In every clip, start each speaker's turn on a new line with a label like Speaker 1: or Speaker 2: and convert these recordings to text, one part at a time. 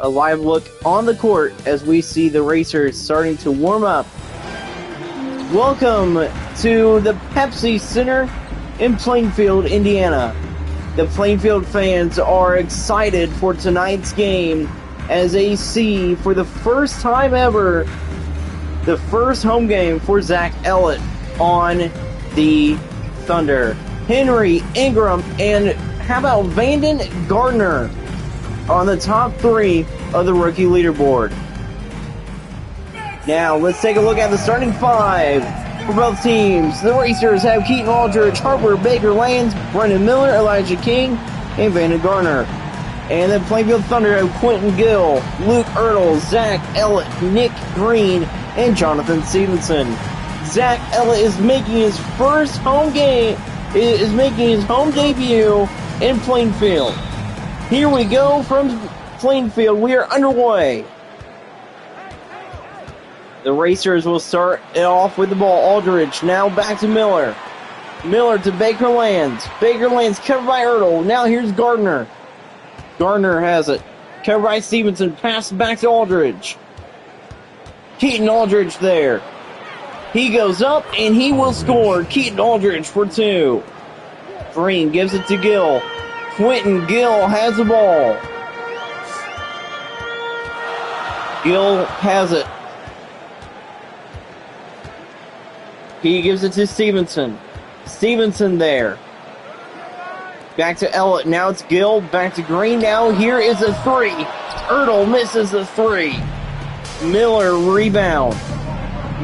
Speaker 1: a live look on the court as we see the racers starting to warm up. Welcome to the Pepsi Center in Plainfield, Indiana. The Plainfield fans are excited for tonight's game as they see for the first time ever the first home game for Zach Ellett on the Thunder. Henry, Ingram, and how about Vanden Gardner on the top three of the rookie leaderboard. Now, let's take a look at the starting five for both teams. The Racers have Keaton Aldridge, Harper, Baker Lands, Brendan Miller, Elijah King, and Vanden Gardner. And then Plainfield Thunder have Quentin Gill, Luke Ertl, Zach Ellett, Nick Green, and Jonathan Stevenson. Zach Ellett is making his first home game, is making his home debut in Plainfield. Here we go from Plainfield. We are underway. The Racers will start it off with the ball. Aldridge now back to Miller. Miller to Baker Lands. Baker Lands covered by Ertl. Now here's Gardner. Gardner has it. Covered by Stevenson. Pass back to Aldridge. Keaton Aldridge there. He goes up and he will score. Keaton Aldridge for two. Green gives it to Gill. Quentin Gill has the ball. Gill has it. He gives it to Stevenson. Stevenson there. Back to Ellett. Now it's Gill. Back to Green. Now here is a three. Ertl misses the three. Miller rebound.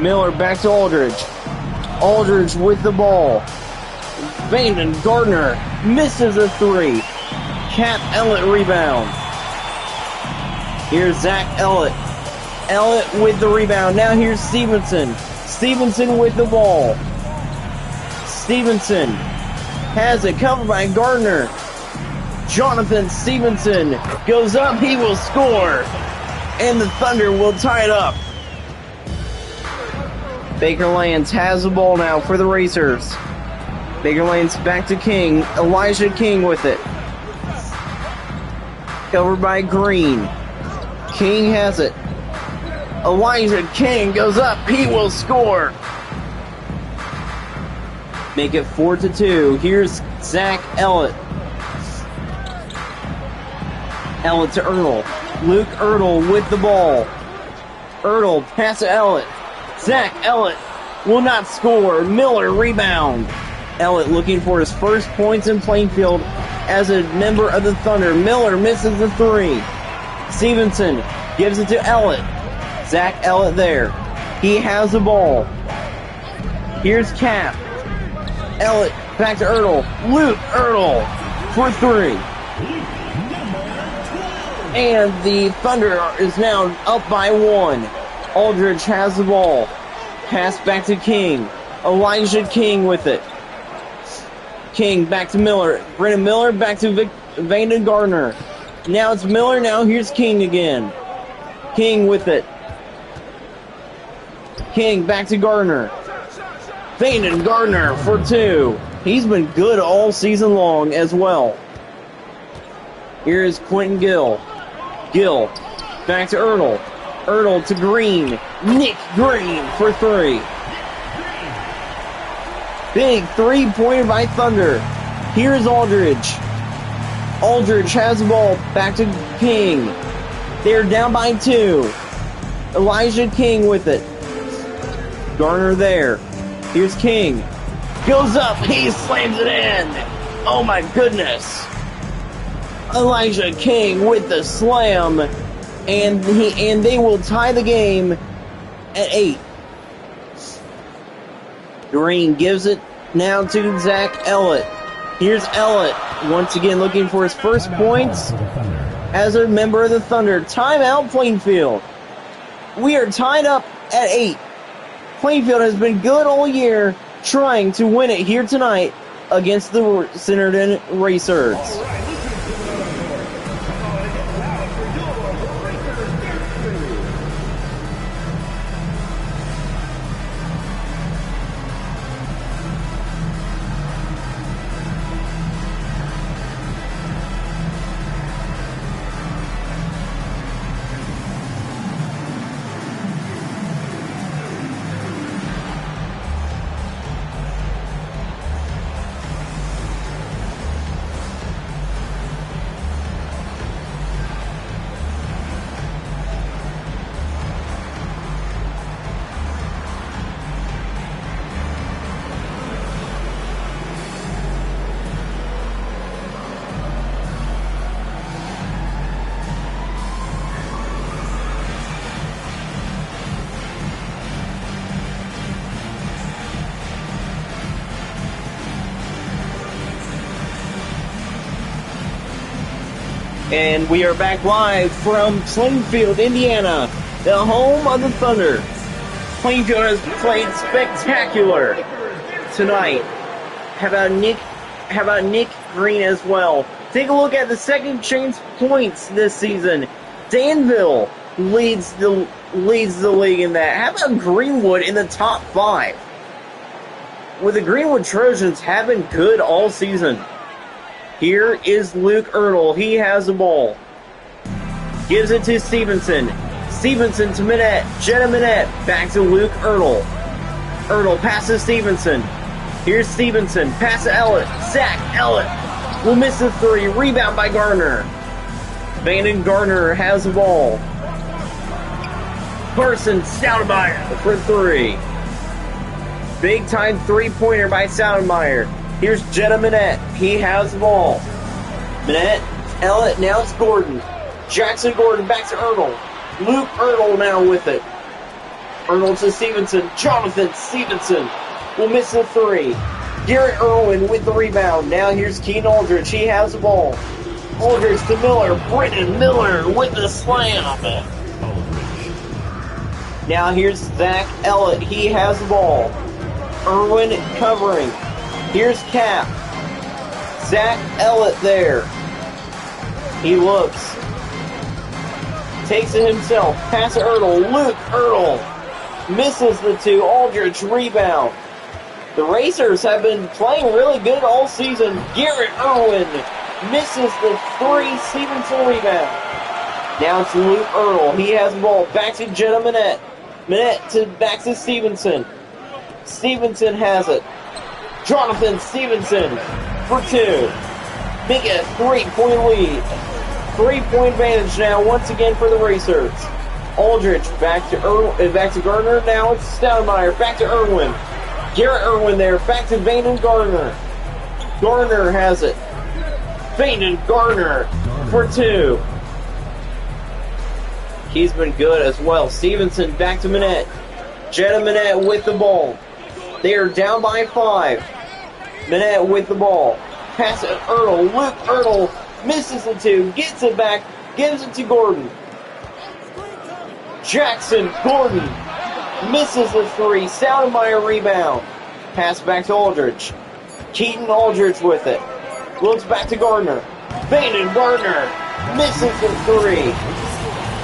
Speaker 1: Miller back to Aldridge. Aldridge with the ball. Vanden Gardner misses a three. Cap Ellett rebound. Here's Zach Ellett. Ellett with the rebound. Now here's Stevenson. Stevenson with the ball. Stevenson has it covered by Gardner. Jonathan Stevenson goes up. He will score. And the Thunder will tie it up. Baker Lands has the ball now for the Racers. Baker Lands back to King. Elijah King with it. Covered by Green. King has it. Elijah King goes up. He will score. Make it 4-2. Here's Zach Ellett. Ellett to Ertl. Luke Ertl with the ball. Ertl pass to Ellett. Zach Ellett will not score. Miller rebound. Ellett looking for his first points in Plainfield as a member of the Thunder. Miller misses the three. Stevenson gives it to Ellett. Zach Ellett there. He has the ball. Here's Cap. Ellett back to Ertl. Luke Ertl for three. And the Thunder is now up by one. Aldridge has the ball. Pass back to King. Elijah King with it. King back to Miller. Brendan Miller back to Vanden Gardner. Now it's Miller. Now here's King again. King with it. King back to Gardner. Vanden Gardner for two. He's been good all season long as well. Here's Quentin Gill. Gill back to Ertl. Ertl to Green. Nick Green for three. Big three-pointer by Thunder. Here's Aldridge. Aldridge has the ball. Back to King. They're down by two. Elijah King with it. Garner there. Here's King. Goes up. He slams it in. Oh my goodness. Elijah King with the slam. And they will tie the game at 8. Green gives it now to Zach Ellett. Here's Ellett once again looking for his first points as a member of the Thunder. Timeout, Plainfield. We are tied up at 8. Plainfield has been good all year trying to win it here tonight against the Centerton Racers. And we are back live from Plainfield, Indiana, the home of the Thunder. Plainfield has played spectacular tonight. How about Nick Green as well? Take a look at the second chance points this season. Danville leads the league in that. How about Greenwood in the top 5? With the Greenwood Trojans have been good all season. Here is Luke Erdl. He has the ball. Gives it to Stevenson. Stevenson to Minette. Jetta Minette. Back to Luke Erdl. Erdl passes Stevenson. Here's Stevenson. Pass to Ellett. Zach Ellett will miss the 3. Rebound by Gardner. Brandon Gardner has the ball. Carson Stoudemire for 3. Big time 3-pointer by Stoudemire. Here's Jetta Minette. He has the ball. Minette, Ellett, now it's Gordon. Jackson Gordon back to Erdl. Luke Erdl now with it. Erdl to Stevenson. Jonathan Stevenson will miss the 3. Garrett Irwin with the rebound. Now here's Keen Aldridge. He has the ball. Aldridge to Miller. Brendan Miller with the slam. Now here's Zach Ellett. He has the ball. Irwin covering. Here's Cap. Zach Ellett there. He looks. Takes it himself. Pass to Erdl. Luke Erdl misses the 2. Aldridge rebound. The Racers have been playing really good all season. Garrett Irwin misses the 3. Stevenson rebound. Now it's Luke Erdl. He has the ball. Back to Jetta Minette. Minette back to Stevenson. Stevenson has it. Jonathan Stevenson for 2. Make it a 3-point lead. 3-point advantage now once again for the Racers. Aldridge back to Gardner. Now it's Stoudemire. Back to Irwin. Garrett Irwin there. Back to Vanden Gardner. Gardner has it. Vanden Gardner for 2. He's been good as well. Stevenson back to Minette. Jetta Minette with the ball. They are down by 5. Minette with the ball. Pass it Erdl. Luke Erdl misses the 2. Gets it back. Gives it to Gordon. Jackson Gordon misses the 3. Stoudemire rebound. Pass back to Aldridge. Keaton Aldridge with it. Looks back to Gardner. Vanden Gardner misses the 3.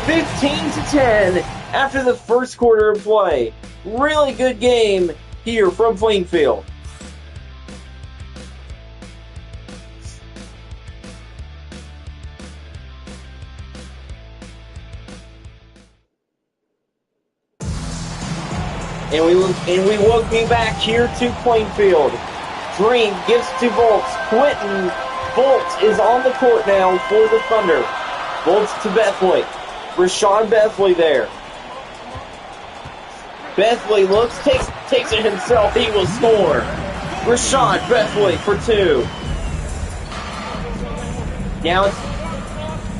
Speaker 1: 15-10 after the first quarter of play. Really good game here from Plainfield. And we welcome you back here to Plainfield. Green gives to Volts. Quentin Volts is on the court now for the Thunder. Volts to Bethley. Rashawn Bethley there. Bethley looks, takes it himself. He will score. Rashawn Bethley for 2.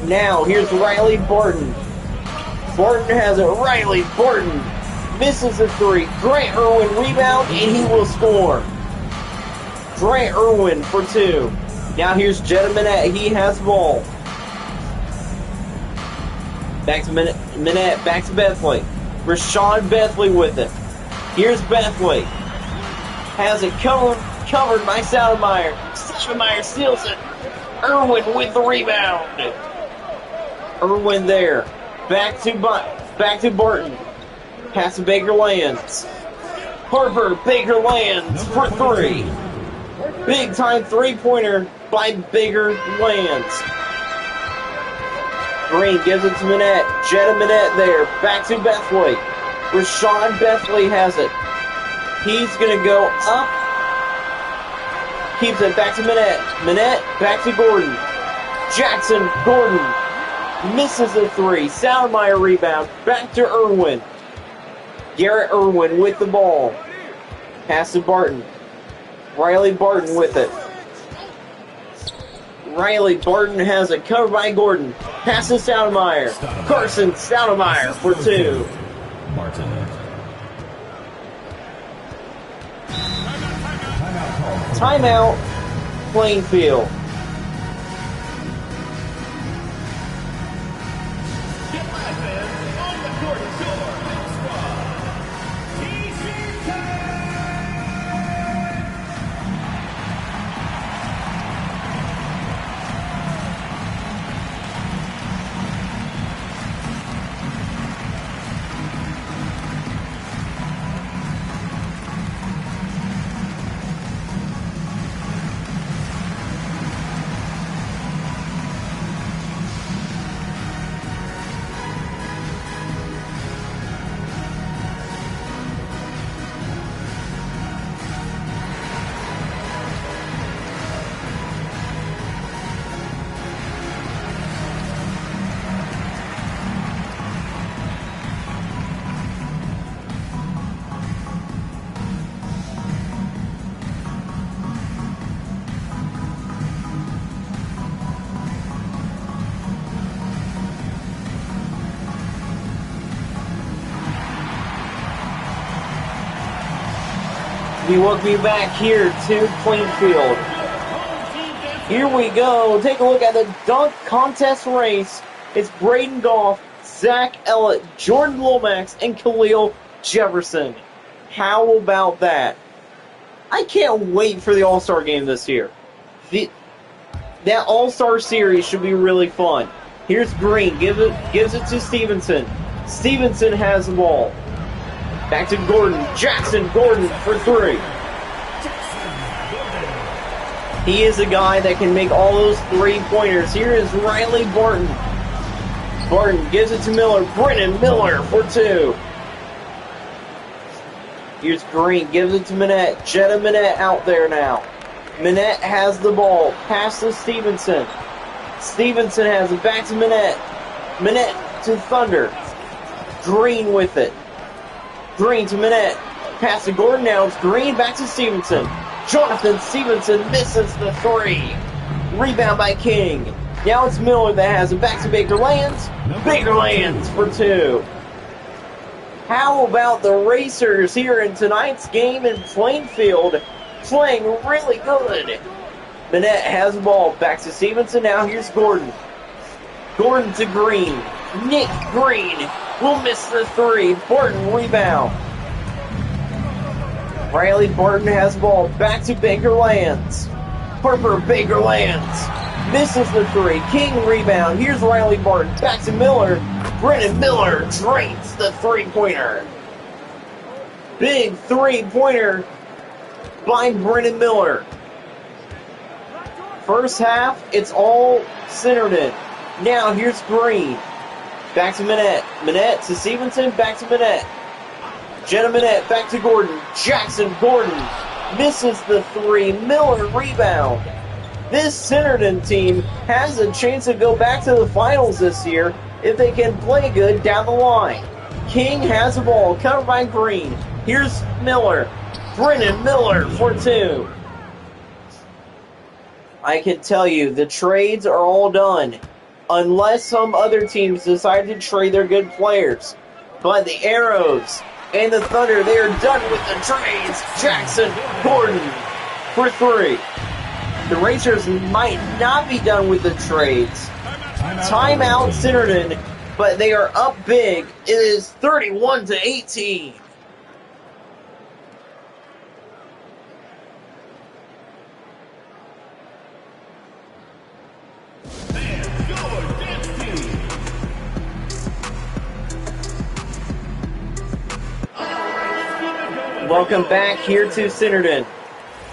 Speaker 1: Now here's Riley Barton. Barton has it. Riley Barton misses the 3. Grant Irwin rebound, and he will score. Grant Irwin for 2. Now here's Jetta Minette. He has the ball. Back to Minette. Back to Bethley. Rashawn Bethley with it. Here's Bethley. Has it covered by Stoudemire. Stoudemire steals it. Irwin with the rebound. Irwin there. Back to Barton. Pass to Baker Lands. Harper Baker Lands for 3. Big time 3-pointer by Baker Lands. Green gives it to Minette. Jetta Minette there. Back to Bethley. Rashawn Bethley has it. He's going to go up. Keeps it back to Minette. Minette back to Gordon. Jackson Gordon misses the 3. Stoudemire rebound. Back to Irwin. Garrett Irwin with the ball. Pass to Barton. Riley Barton with it. Riley Barton has it covered by Gordon. Pass to Stoudemire. Carson Stoudemire for 2.
Speaker 2: Martin.
Speaker 1: Timeout, Plainfield. We welcome you back here to Plainfield. Here we go. Take a look at the dunk contest race. It's Braden Goff, Zach Ellett, Jordan Lomax, and Khalil Jefferson. How about that? I can't wait for the All-Star game this year. That All-Star series should be really fun. Here's Green, gives it to Stevenson. Stevenson has the ball. Back to Gordon. Jackson Gordon for three. He is a guy that can make all those three-pointers. Here is Riley Barton. Barton gives it to Miller. Brennan Miller for two. Here's Green. Gives it to Minette. Jetta Minette out there now. Minette has the ball. Pass to Stevenson. Stevenson has it. Back to Minette. Minette to Thunder. Green with it. Green to Minette. Pass to Gordon now. It's Green back to Stevenson. Jonathan Stevenson misses the three. Rebound by King. Now it's Miller that has it. Back to Baker Lands. Baker Lands for two. How about the Racers here in tonight's game in Plainfield? Playing really good. Minette has the ball. Back to Stevenson. Now here's Gordon. Gordon to Green. Nick Green will miss the three. Barton rebound. Riley Barton has the ball. Back to Baker Lands. Harper Baker Lands misses the three. King rebound. Here's Riley Barton. Back to Miller. Brennan Miller drains the three-pointer. Big three-pointer by Brennan Miller. First half, it's all Centerton. Now here's Green. Back to Minette. Minette to Stevenson. Back to Minette. Jenna Minette back to Gordon. Jackson Gordon misses the three. Miller rebound. This Centerton team has a chance to go back to the finals this year if they can play good down the line. King has the ball. Covered by Green. Here's Miller. Brennan Miller for two. I can tell you, the trades are all done. Unless some other teams decide to trade their good players. But the Arrows and the Thunder, they are done with the trades. Jackson Gordon for three. The Racers might not be done with the trades. Timeout Centerton, but they are up big. It is 31-18. Welcome back here to Centerton.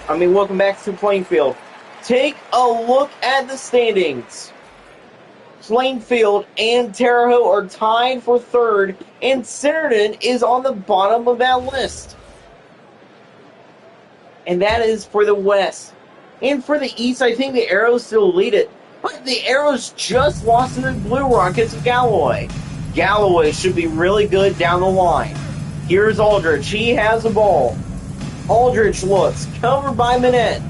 Speaker 1: Welcome back to Plainfield. Take a look at the standings. Plainfield and Terre Haute are tied for third, and Centerton is on the bottom of that list. And that is for the West. And for the East, I think the Arrows still lead it. But the Arrows just lost to the Blue Rockets of Galloway. Galloway should be really good down the line. Here's Aldridge. He has the ball. Aldridge looks. Covered by Minette.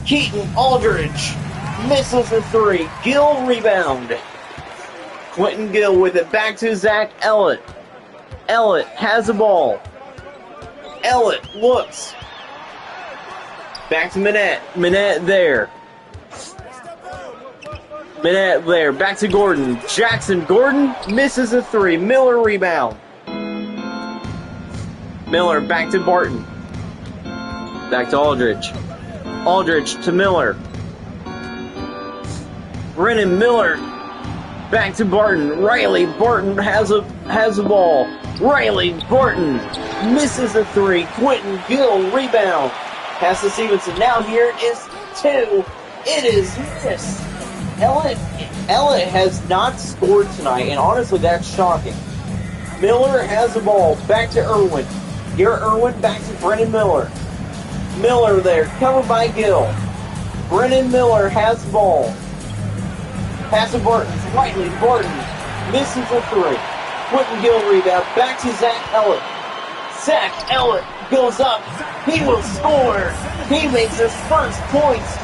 Speaker 1: Keaton Aldridge misses the three. Gill rebound. Quentin Gill with it. Back to Zach Ellett. Ellett has the ball. Ellett looks. Back to Minette. Minette there. Minette there. Back to Gordon. Jackson Gordon misses the three. Miller rebound. Miller back to Barton. Back to Aldridge. Aldridge to Miller. Brennan Miller back to Barton. Riley Barton has the ball. Riley Barton misses the three. Quentin Gill rebound. Pass to Stevenson. Now here is two. It is missed. Ellett has not scored tonight, and honestly, that's shocking. Miller has the ball. Back to Irwin. Garrett Irwin back to Brennan Miller. Miller there, covered by Gill. Brennan Miller has the ball. Pass to Barton. Riley Barton misses the three. Quentin Gill rebound. Back to Zach Ellett. Zach Ellett goes up. He will score. He makes his first points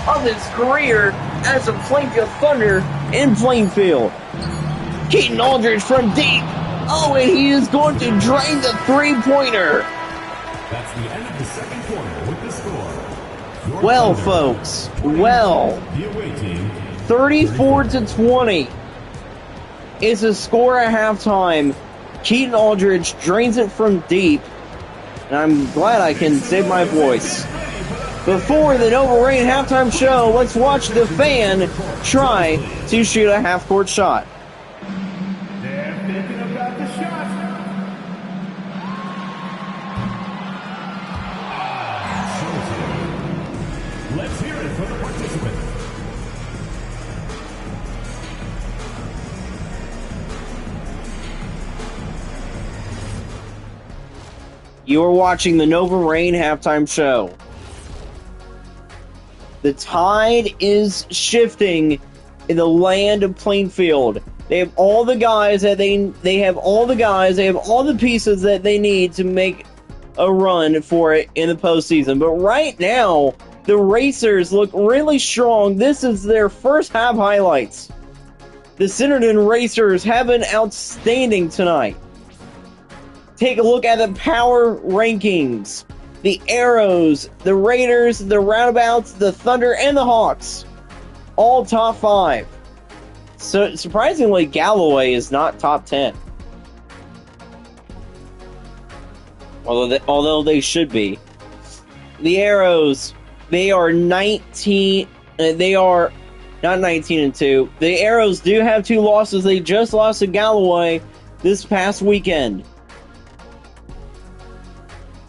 Speaker 1: of his career as a Plainfield Thunder in Plainfield. Keaton Aldridge from deep. Oh, and he is going to drain the three-pointer.
Speaker 2: That's the end of the second quarter with the score. Your
Speaker 1: Well,
Speaker 2: Thunder,
Speaker 1: folks, well,
Speaker 2: the away team,
Speaker 1: 34-20 is the score at halftime. Keaton Aldridge drains it from deep, and I'm glad I can save my voice. Before the Nova Rain halftime show, let's watch the fan try to shoot a half-court shot.
Speaker 2: they're thinking about the shot. Let's hear it for the participants.
Speaker 1: You are watching the Nova Rain halftime show. The tide is shifting in the land of Plainfield. They have all the guys that they have all the pieces that they need to make a run for it in the postseason. But right now, the Racers look really strong. This is their first half highlights. The Centerton Racers have been outstanding tonight. Take a look at the power rankings. The Arrows, the Raiders, the Roundabouts, the Thunder, and the Hawks. All top 5. So surprisingly, Galloway is not top 10. Although they should be. The Arrows, they are 19. They are not 19-2. The Arrows do have 2 losses. They just lost to Galloway this past weekend.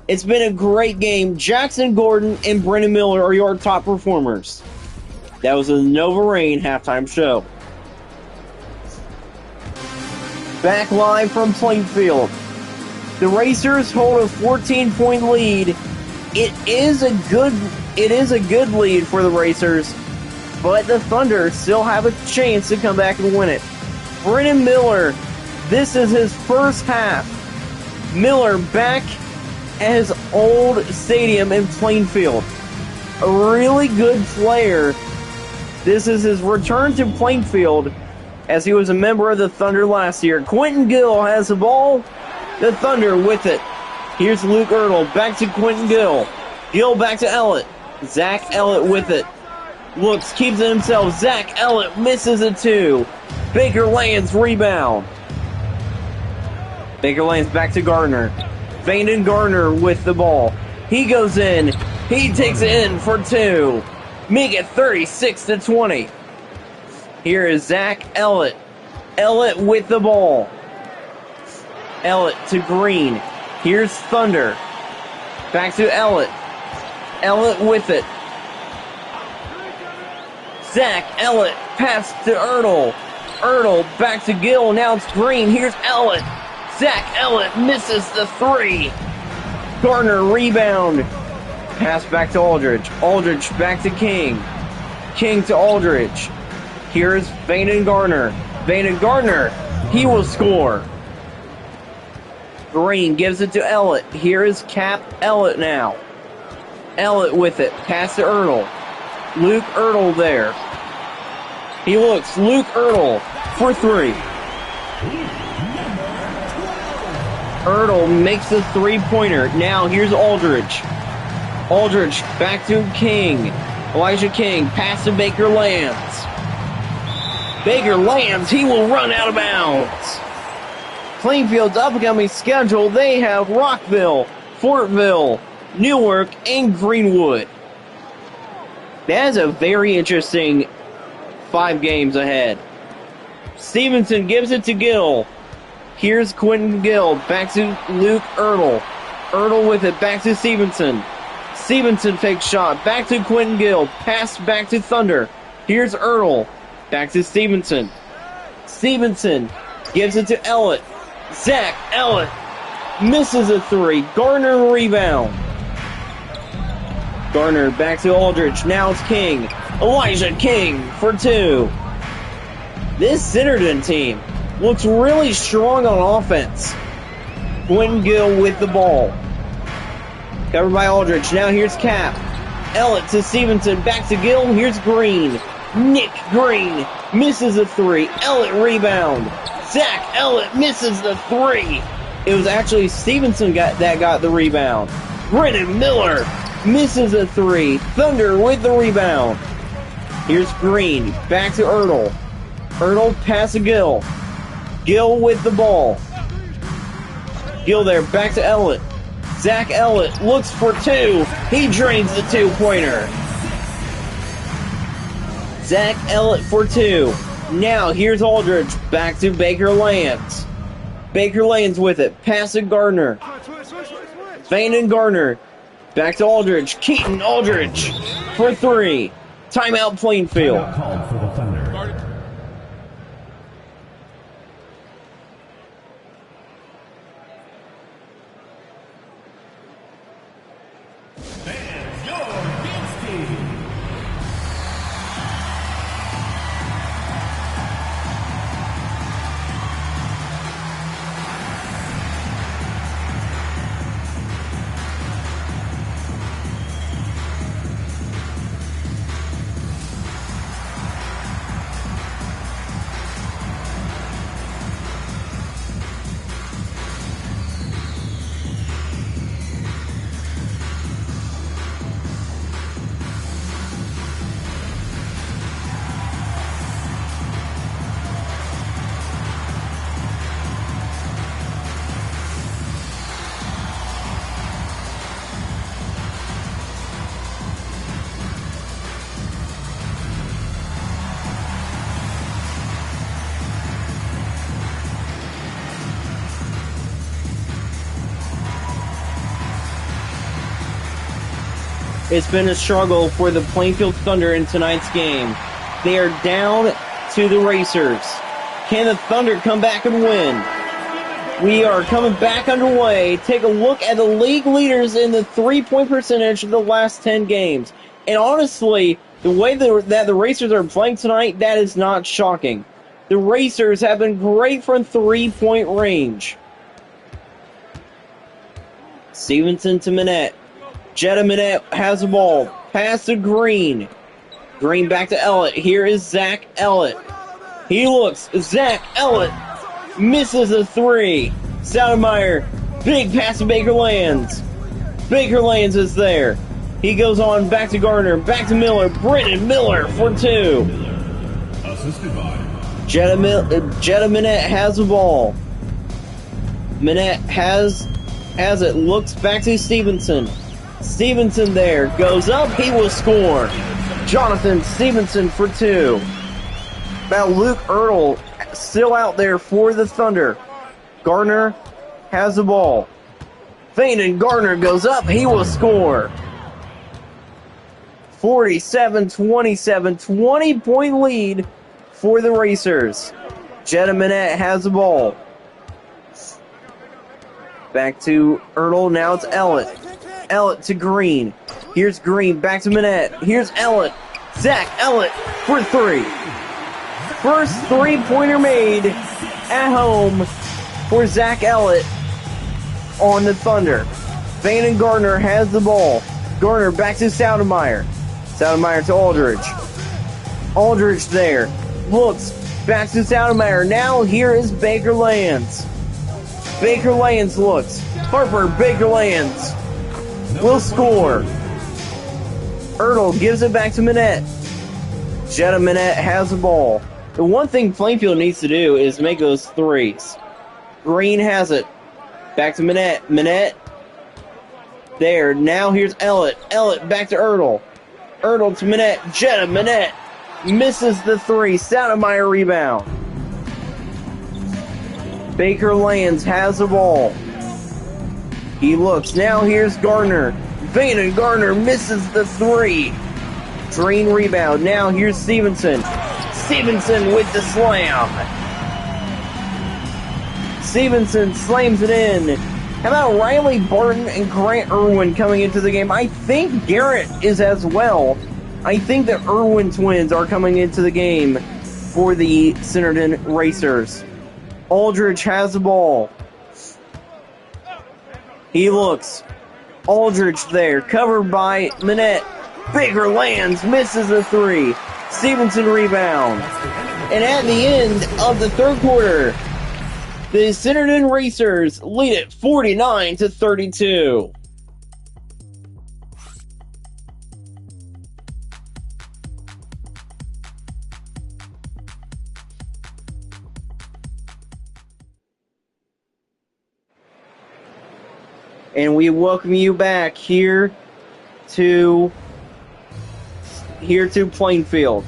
Speaker 1: It's been a great game. Jackson Gordon and Brendan Miller are your top performers. That was a Nova Rain halftime show. Back live from Plainfield. The Racers hold a 14-point lead. It is a good lead for the Racers, but the Thunder still have a chance to come back and win it. Brendan Miller, this is his first half. Miller back at his old stadium in Plainfield. A really good player. This is his return to Plainfield as he was a member of the Thunder last year. Quentin Gill has the ball. The Thunder with it. Here's Luke Ertl. Back to Quentin Gill. Gill back to Ellett. Zach Ellett with it. Looks, keeps it himself. Zach Ellett misses a 2. Baker lands rebound. Baker lands back to Gardner. Vanden Gardner with the ball. He goes in. He takes it in for 2. Make it 36-20. Here is Zach Ellett. Ellett with the ball. Ellett to Green. Here's Thunder. Back to Ellett. Ellett with it. Zach Ellett pass to Ertl. Ertl back to Gill. Now it's Green. Here's Ellett. Zach Ellett misses the 3. Gardner rebound. Pass back to Aldridge. Aldridge back to King. King to Aldridge. Here's Vanden Gardner. Vanden Gardner, he will score. Green gives it to Ellett. Here is Cap Ellett now. Ellett with it. Pass to Ertl. Luke Ertl there. He looks. Luke Ertl for 3. Ertl makes the 3-pointer. Now here's Aldridge. Aldridge back to King. Elijah King. Pass to Baker lands. Baker lands. He will run out of bounds. Plainfield's upcoming schedule, they have Rockville, Fortville, Newark, and Greenwood. That is a very interesting 5 games ahead. Stevenson gives it to Gill. Here's Quentin Gill. Back to Luke Ertl. Ertl with it. Back to Stevenson. Stevenson takes shot. Back to Quentin Gill. Pass back to Thunder. Here's Ertl. Back to Stevenson. Stevenson gives it to Ellett. Zach Ellett misses a 3. Gardner rebound. Gardner back to Aldridge. Now it's King. Elijah King for 2. This Centerton team looks really strong on offense. Quentin Gill with the ball. Covered by Aldridge. Now here's Cap. Ellett to Stevenson. Back to Gill. Here's Green. Nick Green misses a 3. Ellett rebound. Zach Ellett misses the 3. It was actually Stevenson that got the rebound. Brennan Miller misses a three. Thunder with the rebound. Here's Green. Back to Ertl. Ertl pass to Gill. Gill with the ball. Gill there. Back to Ellett. Zach Ellett looks for two. He drains the two-pointer. Zach Ellett for two. Now here's Aldridge. Back to Baker Lands. Baker Lands with it. Pass to Gardner. Vane and Gardner. Back to Aldridge. Keaton Aldridge for three. Timeout Plainfield.
Speaker 2: Timeout called for the Thunder. And your Beats team.
Speaker 1: It's been a struggle for the Plainfield Thunder in tonight's game. They are down to the Racers. Can the Thunder come back and win? We are coming back underway. Take a look at the league leaders in the three-point percentage of the last 10 games. And honestly, the way that the Racers are playing tonight, that is not shocking. The Racers have been great from three-point range. Stevenson to Minette. Jetta Minette has the ball. Pass to Green. Green back to Ellett. Here is Zach Ellett. He looks. Zach Ellett misses a three. Stoudemire. Big pass to Baker Lands. Baker Lands is there. He goes on back to Gardner. Back to Miller. Brennan Miller for two.
Speaker 2: Assisted by
Speaker 1: Jetta Minette has the ball. Minette has it. Looks back to Stevenson. Stevenson there. Goes up. He will score. Jonathan Stevenson for two. Now Luke Ertl still out there for the Thunder. Gardner has the ball. Vane and Gardner goes up. He will score. 47-27. 20-point lead for the Racers. Jetta Minette has the ball. Back to Ertl. Now it's Ellett. Ellett to Green. Here's Green. Back to Minette. Here's Ellett. Zach Ellett for three. First three-pointer made at home for Zach Ellett on the Thunder. Vane and Gardner has the ball. Gardner back to Stoudemire. Stoudemire to Aldridge. Aldridge there. Looks back to Stoudemire. Now here is Baker Lands. Baker Lands looks. Harper Baker Lands will score. Ertl gives it back to Minette. Jetta Minette has the ball. The one thing Plainfield needs to do is make those threes. Green has it. Back to Minette. Minette. There. Now here's Ellett. Ellett back to Ertl. Ertl to Minette. Jetta Minette misses the three. Stoudemire rebound. Baker Lands has the ball. He looks. Now here's Gardner. Vane and Gardner misses the three. Green rebound. Now here's Stevenson. Stevenson with the slam. Stevenson slams it in. How about Riley Barton and Grant Irwin coming into the game? I think Garrett is as well. I think the Irwin twins are coming into the game for the Centerton Racers. Aldridge has the ball. He looks. Aldridge there, covered by Minette. Baker Lands misses a three. Stevenson rebound. And at the end of the third quarter, the Centerton Racers lead it 49-32. and we welcome you back here to Plainfield,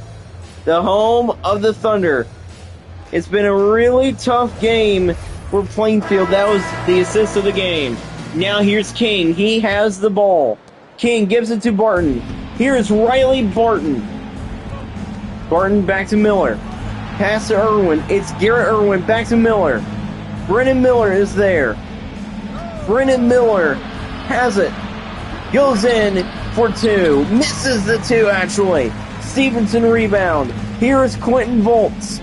Speaker 1: the home of the Thunder. It's been a really tough game for Plainfield. That was the assist of the game. Now here's King. He has the ball. King gives it to Barton. Here's Riley Barton. Barton back to Miller. Pass to Irwin. It's Garrett Irwin back to Miller. Brennan Miller is there. Brennan Miller has it. Goes in for two. Misses the two, actually. Stevenson rebound. Here is Quentin Volts.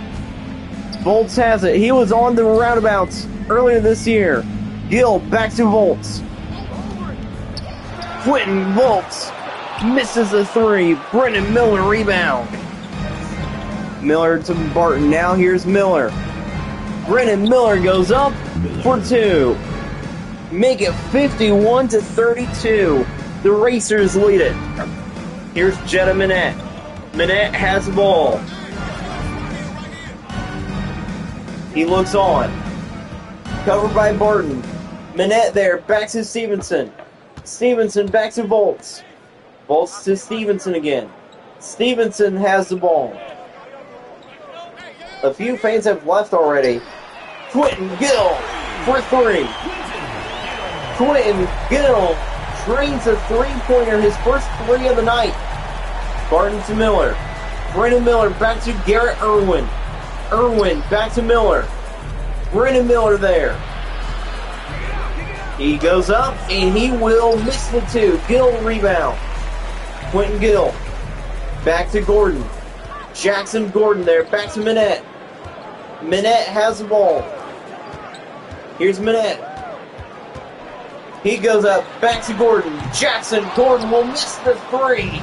Speaker 1: Volts has it. He was on the roundabouts earlier this year. Gill back to Volts. Quentin Volts misses a three. Brennan Miller rebound. Miller to Barton. Now here's Miller. Brennan Miller goes up for two. Make it 51-32. The Racers lead it. Here's Jetta Minette. Minette has the ball. He looks on. Covered by Barton. Minette there. Back to Stevenson. Stevenson back to Volts. Volts to Stevenson again. Stevenson has the ball. A few fans have left already. Quentin Gill for three. Quentin Gill drains a three-pointer, his first three of the night. Barton to Miller. Brennan Miller back to Garrett Irwin. Irwin back to Miller. Brennan Miller there. He goes up and he will miss the two. Gill rebound. Quentin Gill. Back to Gordon. Jackson Gordon there. Back to Minette. Minette has the ball. Here's Minette. He goes up. Back to Gordon. Jackson Gordon will miss the three.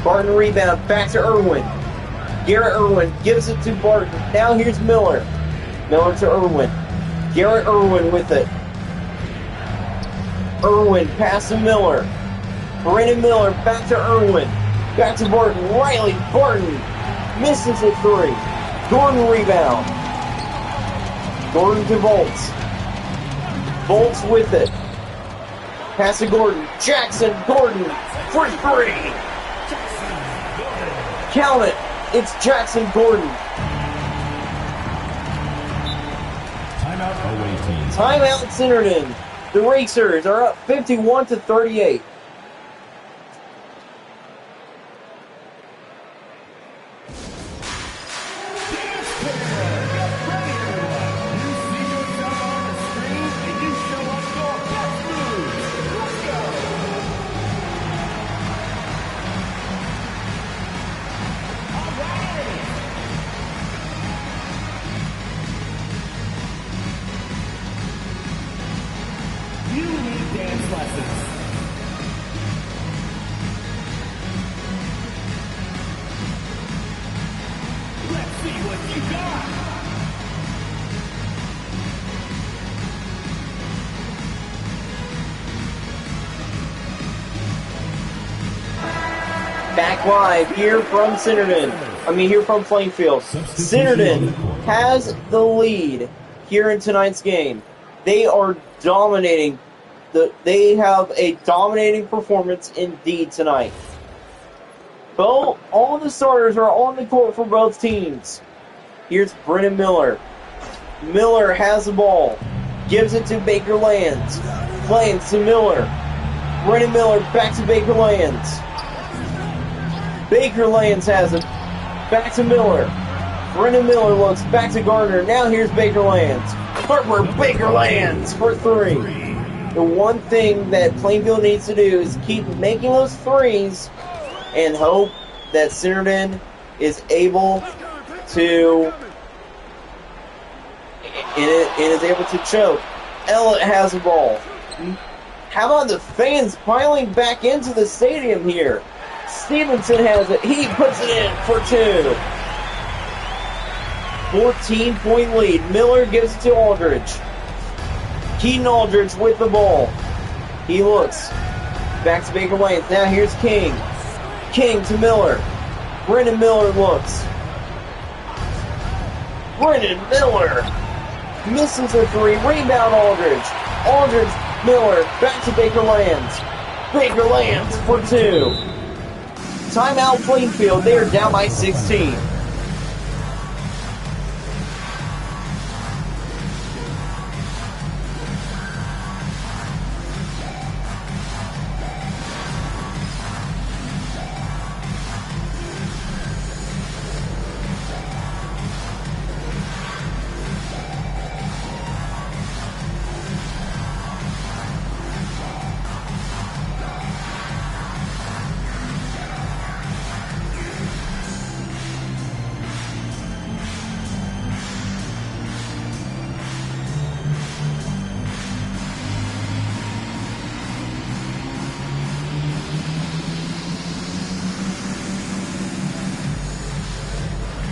Speaker 1: Barton rebound. Back to Irwin. Garrett Irwin gives it to Barton. Now here's Miller. Miller to Irwin. Garrett Irwin with it. Irwin pass to Miller. Brennan Miller back to Irwin. Back to Barton. Riley Barton misses a three. Gordon rebound. Gordon to Volts. Volts with it. Pass to Gordon. Jackson Gordon for three. Count it. It's Jackson Gordon.
Speaker 2: Timeout away team.
Speaker 1: Timeout Centerton. The Racers are up 51-38. Back live here from here from Plainfield. Centerton has the lead here in tonight's game. They are dominating. They have a dominating performance indeed tonight. All the starters are on the court for both teams. Here's Brennan Miller. Miller has the ball. Gives it to Baker Lands. Lands to Miller. Brennan Miller back to Baker Lands. Baker Lands has it. Back to Miller. Brennan Miller looks back to Gardner. Now here's Baker Lands. Harper Baker Lands for three. The one thing that Plainfield needs to do is keep making those threes and hope that Centerton is able to choke. Ellett has the ball. How about the fans piling back into the stadium here? Stevenson has it. He puts it in for two. 14-point lead. Miller gives it to Aldridge. Keaton Aldridge with the ball. He looks. Back to Baker Lanes. Now here's King. King to Miller. Brennan Miller looks. Brennan Miller misses a three. Rebound Aldridge. Aldridge Miller, back to Baker Lands. Baker Lands for 2. Timeout Plainfield, they are down by 16.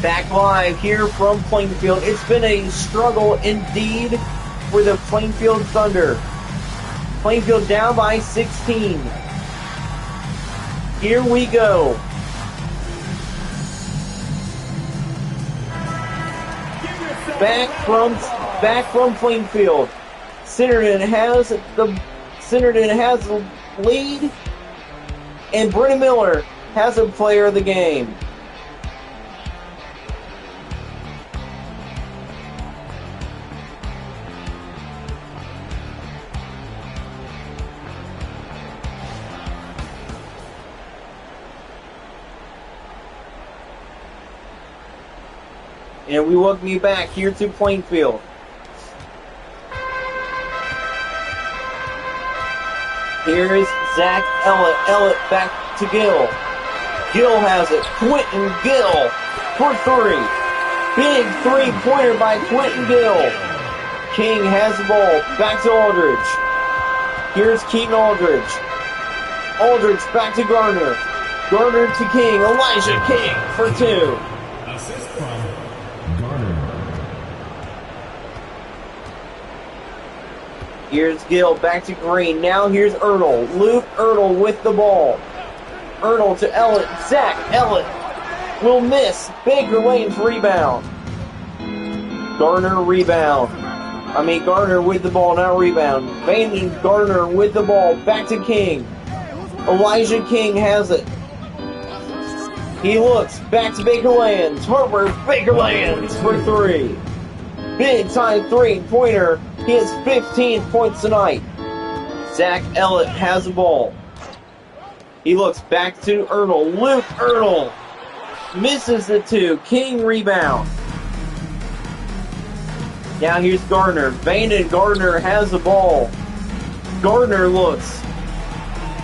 Speaker 1: Back live here from Plainfield. It's been a struggle indeed for the Plainfield Thunder. Plainfield down by 16. Here we go. Back from Plainfield. Centerton has the lead, and Brennan Miller has a player of the game. And we welcome you back here to Plainfield. Here's Zach Ellett. Ellett back to Gill. Gill has it. Quentin Gill for 3. Big three-pointer by Quentin Gill. King has the ball. Back to Aldridge. Here's Keaton Aldridge. Aldridge back to Garner. Garner to King. Elijah King for 2.
Speaker 2: Assist from Garner.
Speaker 1: Here's Gill, back to Green. Now here's Ertl. Luke Ertl with the ball. Ertl to Ellett. Zach Ellett will miss. Baker Lane's rebound. Garner with the ball, not rebound. Vanden Garner with the ball. Back to King. Elijah King has it. He looks back to Baker Lands. Harper, Baker Lands for 3. Big time three-pointer. He has 15 points tonight. Zach Ellett has the ball. He looks back to Ertl. Luke Ertl misses the 2. King rebound. Now here's Gardner. Vanden Gardner has the ball. Gardner looks.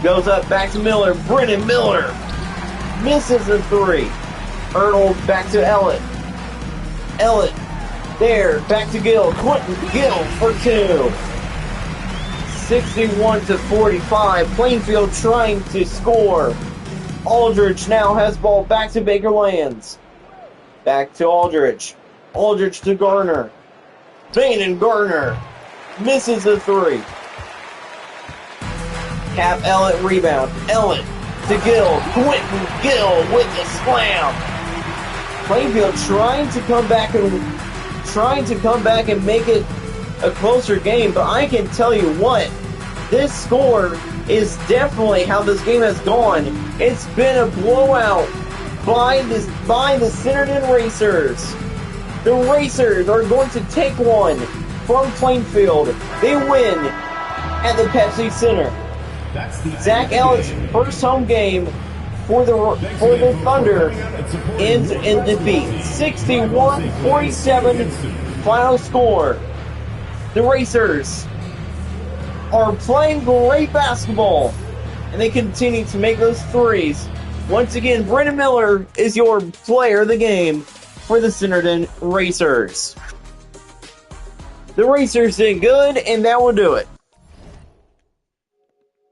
Speaker 1: Goes up back to Miller. Brennan Miller misses the 3. Ertl back to Ellett. Ellett there. Back to Gill. Quentin Gill for 2. 61-45. Plainfield trying to score. Aldridge now has ball back to Baker Lands. Back to Aldridge. Aldridge to Garner. Vanden Garner misses the 3. Cap Ellett rebound. Ellett to Gill. Quentin Gill with the slam. Plainfield trying to come back and make it a closer game, but I can tell you what, this score is definitely how this game has gone. It's been a blowout by the Centerton Racers. The Racers are going to take one from Plainfield. They win at the Pepsi Center. Zach Ellett's first home game for the Thunder ends in defeat. 61-47 final score. The Racers are playing great basketball, and they continue to make those threes. Once again, Brennan Miller is your player of the game for the Centerton Racers. The Racers did good, and that will do it.